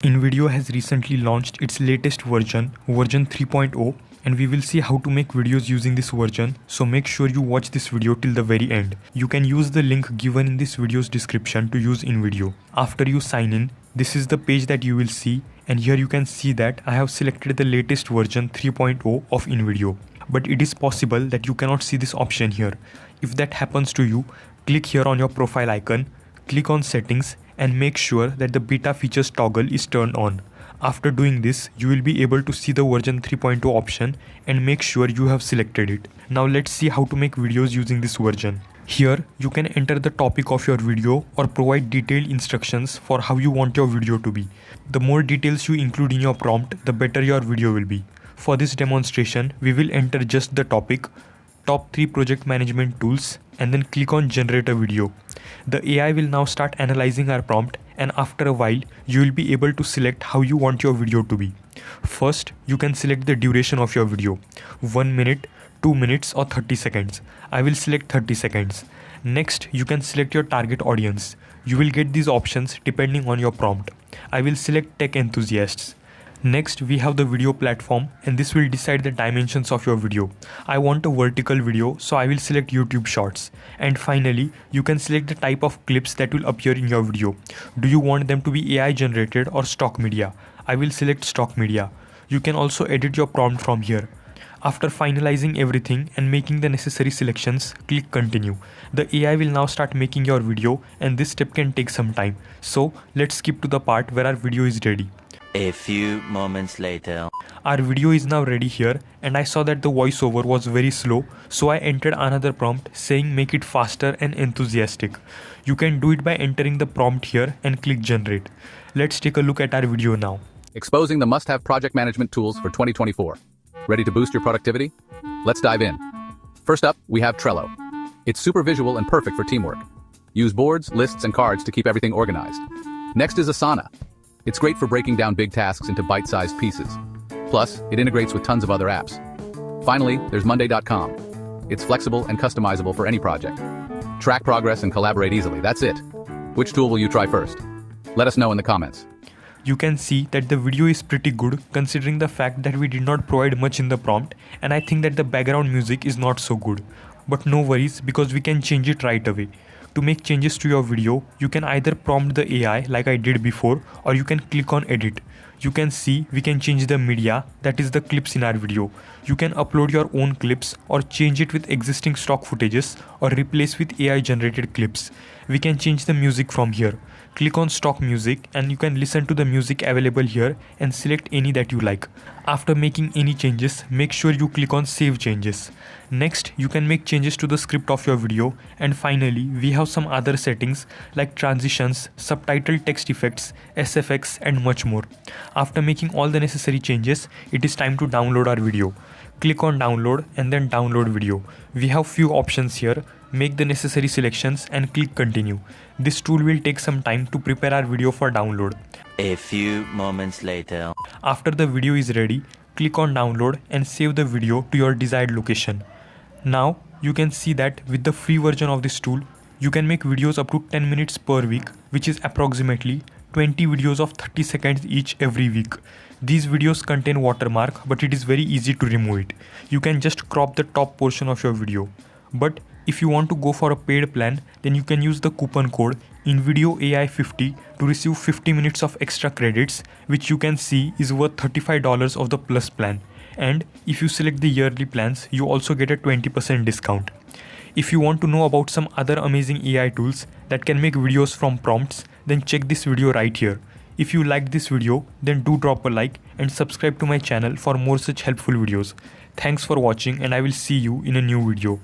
Invideo has recently launched its latest version 3.0, and we will see how to make videos using this version, so make sure you watch this video till the very end. You can use the link given in this video's description to use Invideo. After you sign in, this is the page that you will see, and here you can see that I have selected the latest version 3.0 of Invideo. But it is possible that you cannot see this option here. If that happens to you, click here on your profile icon, click on settings, and make sure that the beta features toggle is turned on. After doing this, you will be able to see the version 3.0 option and make sure you have selected it. Now let's see how to make videos using this version. Here, you can enter the topic of your video or provide detailed instructions for how you want your video to be. The more details you include in your prompt, the better your video will be. For this demonstration, we will enter just the topic, top 3 project management tools, and then click on generate a video. The AI will now start analyzing our prompt, and after a while you will be able to select how you want your video to be. First, you can select the duration of your video, 1 minute, 2 minutes or 30 seconds. I will select 30 seconds. Next, you can select your target audience. You will get these options depending on your prompt. I will select tech enthusiasts. Next, we have the video platform, and this will decide the dimensions of your video. I want a vertical video, so I will select YouTube Shorts. And finally, you can select the type of clips that will appear in your video. Do you want them to be AI generated or stock media? I will select stock media. You can also edit your prompt from here. After finalizing everything and making the necessary selections, click continue. The AI will now start making your video, and this step can take some time. So let's skip to the part where our video is ready. A few moments later. Our video is now ready here, and I saw that the voiceover was very slow, so I entered another prompt saying make it faster and enthusiastic. You can do it by entering the prompt here and click generate. Let's take a look at our video now. Exposing the must-have project management tools for 2024. Ready to boost your productivity? Let's dive in. First up, we have Trello. It's super visual and perfect for teamwork. Use boards, lists, and cards to keep everything organized. Next is Asana. It's great for breaking down big tasks into bite-sized pieces. Plus, it integrates with tons of other apps. Finally, there's Monday.com. It's flexible and customizable for any project. Track progress and collaborate easily, that's it. Which tool will you try first? Let us know in the comments. You can see that the video is pretty good considering the fact that we did not provide much in the prompt, and I think that the background music is not so good. But no worries, because we can change it right away. To make changes to your video, you can either prompt the AI like I did before, or you can click on edit. You can see we can change the media, that is the clips in our video. You can upload your own clips or change it with existing stock footages or replace with AI generated clips. We can change the music from here. Click on stock music and you can listen to the music available here and select any that you like. After making any changes, make sure you click on save changes. Next, you can make changes to the script of your video, and finally we have some other settings like transitions, subtitle text effects, SFX, and much more. After making all the necessary changes, it is time to download our video. Click on download and then download video. We have few options here. Make the necessary selections and click continue. This tool will take some time to prepare our video for download. A few moments later. After the video is ready, click on download and save the video to your desired location. Now you can see that with the free version of this tool, you can make videos up to 10 minutes per week, which is approximately 20 videos of 30 seconds each every week. These videos contain watermark, but it is very easy to remove it. You can just crop the top portion of your video. But if you want to go for a paid plan, then you can use the coupon code Invideo AI 50 to receive 50 minutes of extra credits, which you can see is worth $35 of the Plus plan. And if you select the yearly plans, you also get a 20% discount. If you want to know about some other amazing AI tools that can make videos from prompts, then check this video right here. If you liked this video, then do drop a like and subscribe to my channel for more such helpful videos. Thanks for watching, and I will see you in a new video.